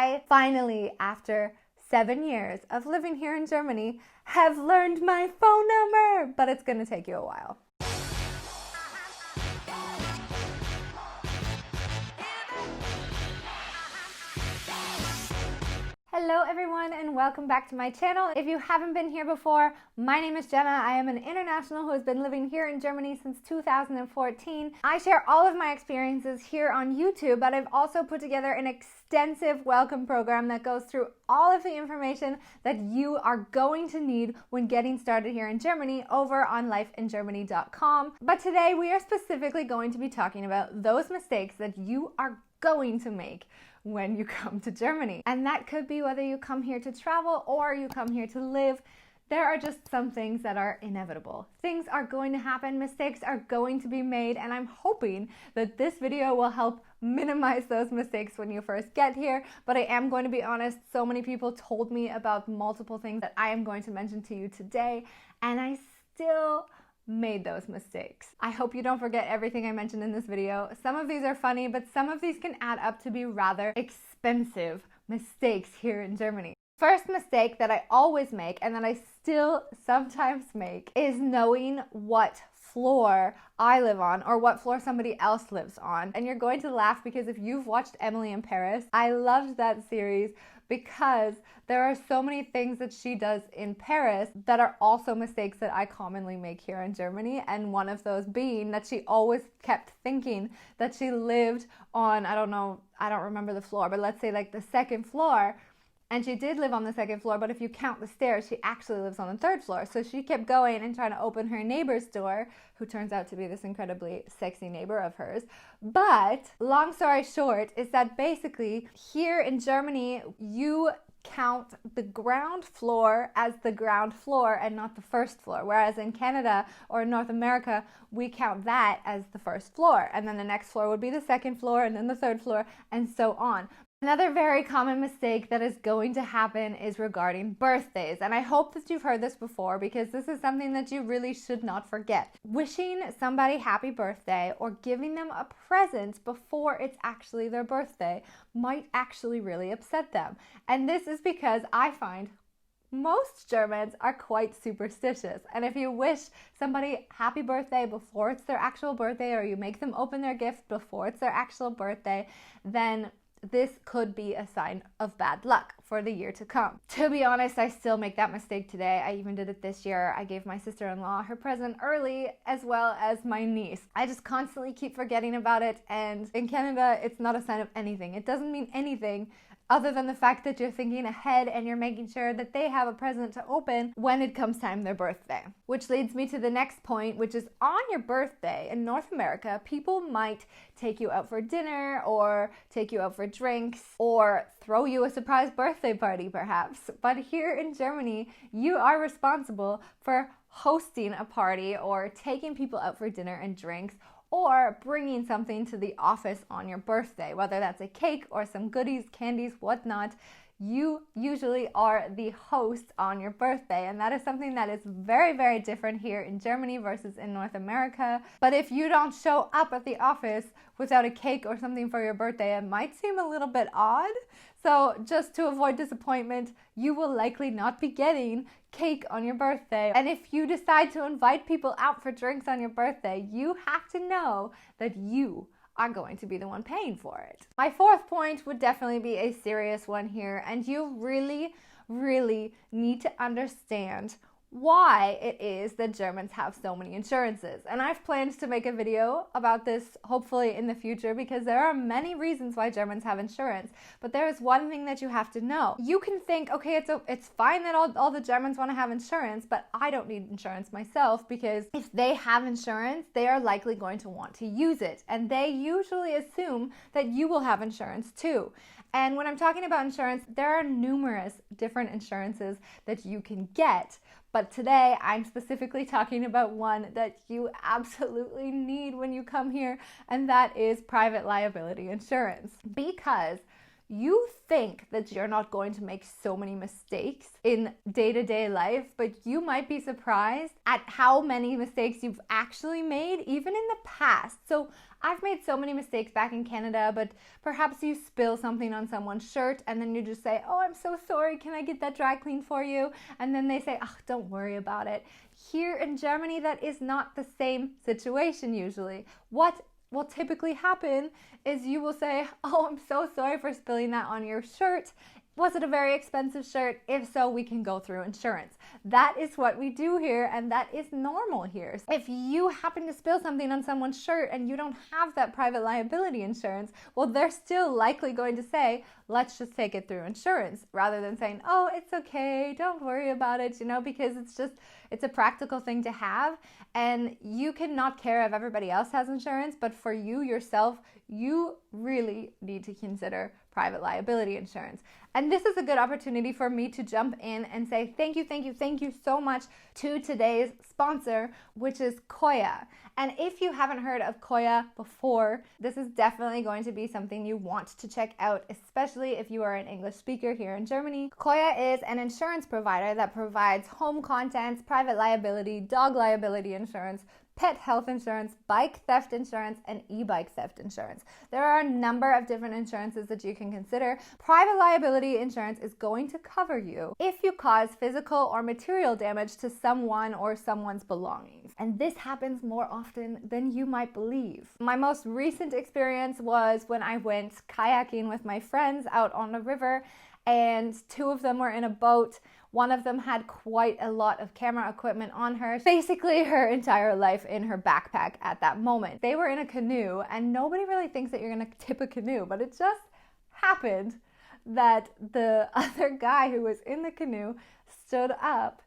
I finally, after 7 years of living here in Germany, have learned my phone number, but it's gonna take you a while. Hello everyone and welcome back to my channel. If you haven't been here before, my name is Jenna. I am an international who has been living here in Germany since 2014. I share all of my experiences here on YouTube, but I've also put together an extensive welcome program that goes through all of the information that you are going to need when getting started here in Germany over on lifeingermany.com. But today we are specifically going to be talking about those mistakes that you are going to make when you come to Germany. And that could be whether you come here to travel or you come here to live. There are just some things that are inevitable. Things are going to happen, mistakes are going to be made, and I'm hoping that this video will help minimize those mistakes when you first get here. But I am going to be honest, so many people told me about multiple things that I am going to mention to you today, and I still made those mistakes. I hope you don't forget everything I mentioned in this video. Some of these are funny, but some of these can add up to be rather expensive mistakes here in Germany. First mistake that I always make and that I still sometimes make is knowing what floor I live on or what floor somebody else lives on. And you're going to laugh because if you've watched Emily in Paris, I loved that series because there are so many things that she does in Paris that are also mistakes that I commonly make here in Germany. And one of those being that she always kept thinking that she lived on, I don't remember the floor, but let's say like the second floor. And she did live on the second floor, but if you count the stairs, she actually lives on the third floor. So she kept going and trying to open her neighbor's door, who turns out to be this incredibly sexy neighbor of hers. But long story short is that basically here in Germany, you count the ground floor as the ground floor and not the first floor. Whereas in Canada or in North America, we count that as the first floor. And then the next floor would be the second floor and then the third floor and so on. Another very common mistake that is going to happen is regarding birthdays. And I hope that you've heard this before because this is something that you really should not forget. Wishing somebody happy birthday or giving them a present before it's actually their birthday might actually really upset them. And this is because I find most Germans are quite superstitious. And if you wish somebody happy birthday before it's their actual birthday or you make them open their gift before it's their actual birthday, then this could be a sign of bad luck for the year to come. To be honest, I still make that mistake today. I even did it this year. I gave my sister-in-law her present early as well as my niece. I just constantly keep forgetting about it, and in Canada, it's not a sign of anything. It doesn't mean anything other than the fact that you're thinking ahead and you're making sure that they have a present to open when it comes time their birthday. Which leads me to the next point, which is on your birthday in North America, people might take you out for dinner or take you out for drinks or throw you a surprise birthday party perhaps. But here in Germany, you are responsible for hosting a party or taking people out for dinner and drinks or bringing something to the office on your birthday, whether that's a cake or some goodies, candies, whatnot. You usually are the host on your birthday, and that is something that is very, very different here in Germany versus in North America. But if you don't show up at the office without a cake or something for your birthday, it might seem a little bit odd. So just to avoid disappointment, you will likely not be getting cake on your birthday. And if you decide to invite people out for drinks on your birthday, you have to know that you are going to be the one paying for it. My fourth point would definitely be a serious one here, and you really, really need to understand why it is that Germans have so many insurances. And I've planned to make a video about this hopefully in the future because there are many reasons why Germans have insurance. But there is one thing that you have to know. You can think, okay, it's fine that all the Germans want to have insurance, but I don't need insurance myself because if they have insurance, they are likely going to want to use it. And they usually assume that you will have insurance too. And when I'm talking about insurance, there are numerous different insurances that you can get. But today, I'm specifically talking about one that you absolutely need when you come here, and that is private liability insurance. Because You think that you're not going to make so many mistakes in day-to-day life, but you might be surprised at how many mistakes you've actually made, even in the past. So I've made so many mistakes back in Canada, but perhaps you spill something on someone's shirt and then you just say, oh, I'm so sorry, can I get that dry cleaned for you? And then they say, oh, don't worry about it. Here in Germany, that is not the same situation usually. What will typically happen is you will say, oh, I'm so sorry for spilling that on your shirt. Was it a very expensive shirt? If so, we can go through insurance. That is what we do here, and that is normal here. If you happen to spill something on someone's shirt and you don't have that private liability insurance, well, they're still likely going to say, let's just take it through insurance, rather than saying, oh, it's okay, don't worry about it, because it's a practical thing to have, and you cannot care if everybody else has insurance, but for you yourself, you really need to consider private liability insurance. And this is a good opportunity for me to jump in and say thank you so much to today's sponsor, which is Koya. And if you haven't heard of Koya before, this is definitely going to be something you want to check out, especially if you are an English speaker here in Germany. Koya is an insurance provider that provides home contents, private liability, dog liability insurance, pet health insurance, bike theft insurance, and e-bike theft insurance. There are a number of different insurances that you can consider. Private liability insurance is going to cover you if you cause physical or material damage to someone or someone's belongings. And this happens more often than you might believe. My most recent experience was when I went kayaking with my friends out on the river, and two of them were in a boat. One of them had quite a lot of camera equipment on her, basically her entire life in her backpack at that moment. They were in a canoe, and nobody really thinks that you're gonna tip a canoe, but it just happened that the other guy who was in the canoe stood up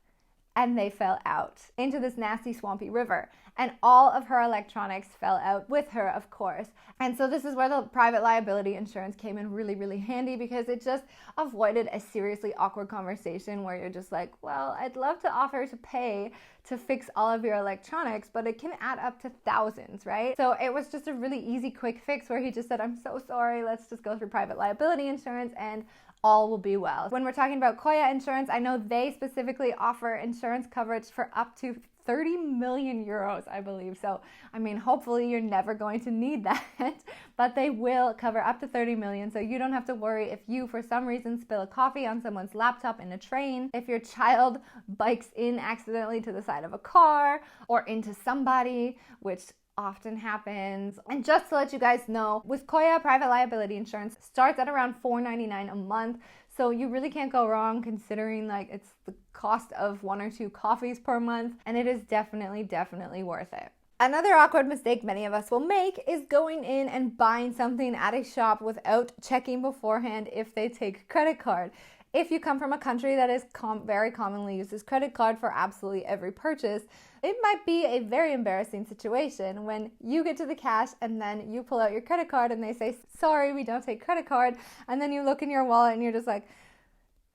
and they fell out into this nasty swampy river. And all of her electronics fell out with her, of course. And so this is where the private liability insurance came in really, really handy, because it just avoided a seriously awkward conversation where you're just like, well, I'd love to offer to pay to fix all of your electronics, but it can add up to thousands, right? So it was just a really easy, quick fix where he just said, I'm so sorry, let's just go through private liability insurance and all will be well. When we're talking about Koya insurance, I know they specifically offer insurance coverage for up to 30 million euros, I believe. So, I mean, hopefully you're never going to need that, but they will cover up to 30 million. So you don't have to worry if you, for some reason, spill a coffee on someone's laptop in a train, if your child bikes in accidentally to the side of a car or into somebody, which often happens. And just to let you guys know, with Koya, private liability insurance starts at around $4.99 a month. So you really can't go wrong, considering like it's the cost of 1 or 2 coffees per month, and it is definitely worth it. Another awkward mistake many of us will make is going in and buying something at a shop without checking beforehand if they take credit card. If you come from a country that is very commonly uses credit card for absolutely every purchase, it might be a very embarrassing situation when you get to the cash and then you pull out your credit card and they say, sorry, we don't take credit card. And then you look in your wallet and you're just like,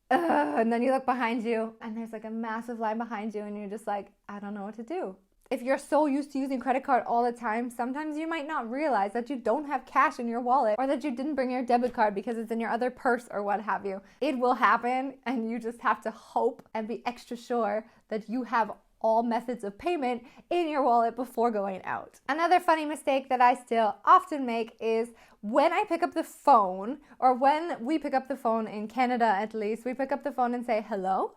ugh. And then you look behind you and there's like a massive line behind you and you're just like, I don't know what to do. If you're so used to using credit card all the time, sometimes you might not realize that you don't have cash in your wallet or that you didn't bring your debit card because it's in your other purse or what have you. It will happen, and you just have to hope and be extra sure that you have all methods of payment in your wallet before going out. Another funny mistake that I still often make is when I pick up the phone, or when we pick up the phone in Canada at least, we pick up the phone and say hello.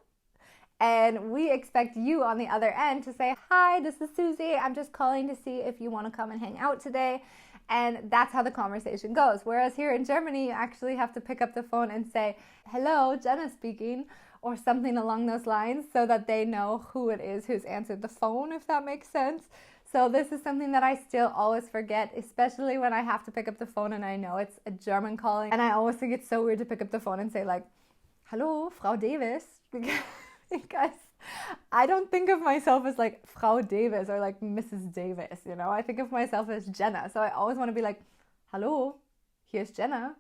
And we expect you on the other end to say, hi, this is Susie. I'm just calling to see if you want to come and hang out today. And that's how the conversation goes. Whereas here in Germany, you actually have to pick up the phone and say, hello, Jenna speaking, or something along those lines, so that they know who it is who's answered the phone, if that makes sense. So this is something that I still always forget, especially when I have to pick up the phone and I know it's a German calling. And I always think it's so weird to pick up the phone and say like, hello, Frau Davis. Because I don't think of myself as like Frau Davis or like Mrs. Davis, you know. I think of myself as Jenna. So I always want to be like, hello, here's Jenna.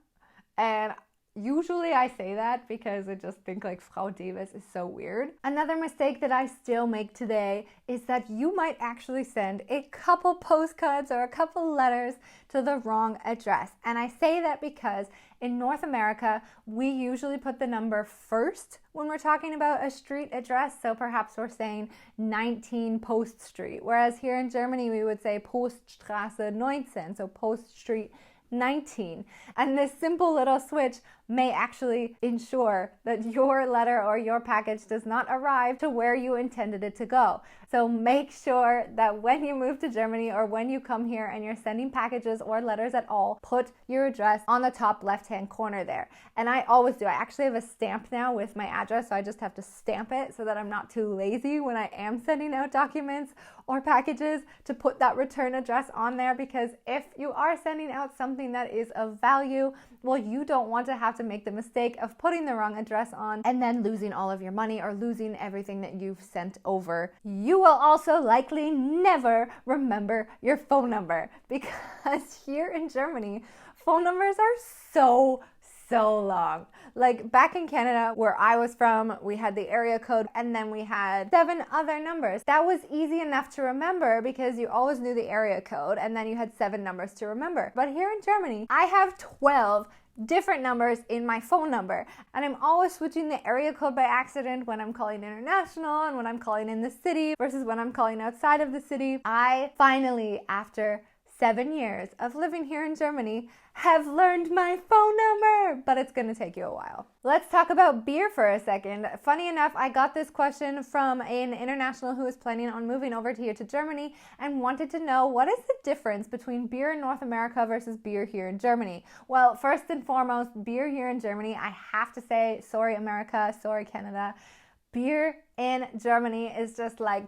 And Usually I say that because I just think like Frau Davis is so weird. Another mistake that I still make today is that you might actually send a couple postcards or a couple letters to the wrong address. And I say that because in North America, we usually put the number first when we're talking about a street address. So perhaps we're saying 19 Post Street, whereas here in Germany, we would say Poststraße 19, so Post Street 19. And this simple little switch may actually ensure that your letter or your package does not arrive to where you intended it to go. So make sure that when you move to Germany or when you come here and you're sending packages or letters at all, put your address on the top left-hand corner there. And I always do. I actually have a stamp now with my address, so I just have to stamp it so that I'm not too lazy when I am sending out documents or packages to put that return address on there, because if you are sending out something that is of value, well, you don't want to have to make the mistake of putting the wrong address on and then losing all of your money or losing everything that you've sent over. You will also likely never remember your phone number, because here in Germany, phone numbers are so long. Like back in Canada, where I was from, we had the area code and then we had 7 other numbers. That was easy enough to remember because you always knew the area code and then you had 7 numbers to remember. But here in Germany, I have 12 different numbers in my phone number, and I'm always switching the area code by accident when I'm calling international and when I'm calling in the city versus when I'm calling outside of the city. I finally, after 7 years of living here in Germany, have learned my phone number, but it's going to take you a while. Let's talk about beer for a second. Funny enough, I got this question from an international who is planning on moving over here to Germany and wanted to know, what is the difference between beer in North America versus beer here in Germany? Well, first and foremost, beer here in Germany, I have to say, sorry America, sorry Canada, beer in Germany is just like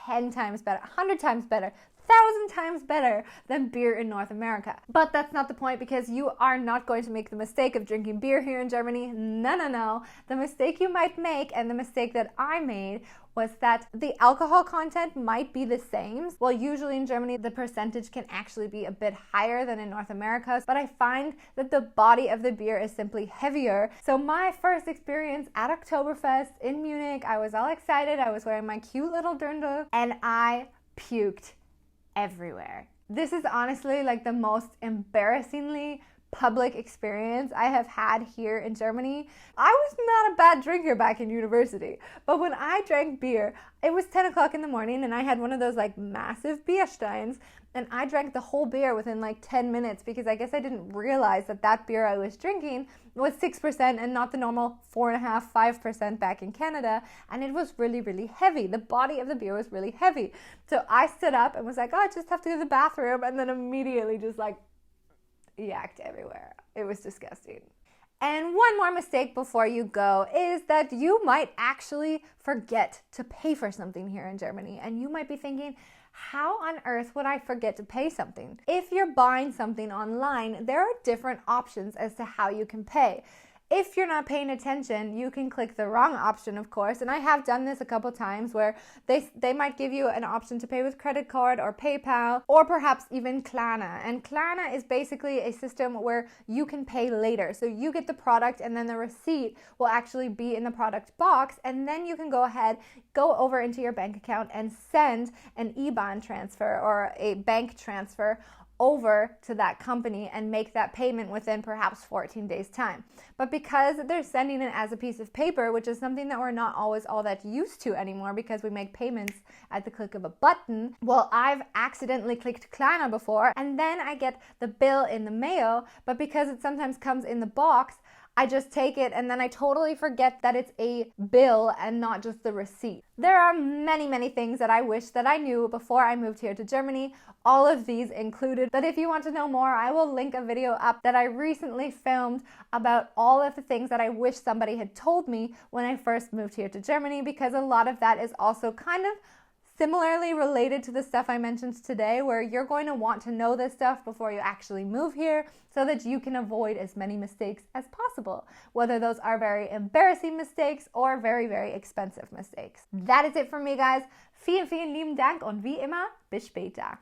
10 times better, 100 times better, 1,000 times better than beer in North America. But that's not the point, because you are not going to make the mistake of drinking beer here in Germany. No. The mistake you might make, and the mistake that I made, was that the alcohol content might be the same. Well, usually in Germany, the percentage can actually be a bit higher than in North America, but I find that the body of the beer is simply heavier. So my first experience at Oktoberfest in Munich, I was all excited. I was wearing my cute little dirndl, and I puked everywhere. This is honestly like the most embarrassingly public experience I have had here in Germany. I was not a bad drinker back in university, but when I drank beer, it was 10 o'clock in the morning and I had one of those like massive beer steins, and I drank the whole beer within like 10 minutes because I guess I didn't realize that that beer I was drinking was 6% and not the normal 4.5%, 5% back in Canada. And it was really, really heavy. The body of the beer was really heavy. So I stood up and was like, oh, I just have to go to the bathroom. And then immediately just like yacked everywhere. It was disgusting. And one more mistake before you go is that you might actually forget to pay for something here in Germany. And you might be thinking, how on earth would I forget to pay something? If you're buying something online, there are different options as to how you can pay. If you're not paying attention, you can click the wrong option, of course, and I have done this a couple times where they might give you an option to pay with credit card or PayPal or perhaps even Klarna. And Klarna is basically a system where you can pay later. So you get the product and then the receipt will actually be in the product box, and then you can go ahead, go over into your bank account and send an IBAN transfer or a bank transfer over to that company and make that payment within perhaps 14 days time. But because they're sending it as a piece of paper, which is something that we're not always all that used to anymore because we make payments at the click of a button, well, I've accidentally clicked Klarna before and then I get the bill in the mail, but because it sometimes comes in the box, I just take it and then I totally forget that it's a bill and not just the receipt. There are many, many things that I wish that I knew before I moved here to Germany, all of these included. But if you want to know more, I will link a video up that I recently filmed about all of the things that I wish somebody had told me when I first moved here to Germany, because a lot of that is also kind of similarly related to the stuff I mentioned today, where you're going to want to know this stuff before you actually move here so that you can avoid as many mistakes as possible, whether those are very embarrassing mistakes or very, very expensive mistakes. That is it for me, guys. Vielen, vielen lieben Dank und wie immer, bis später.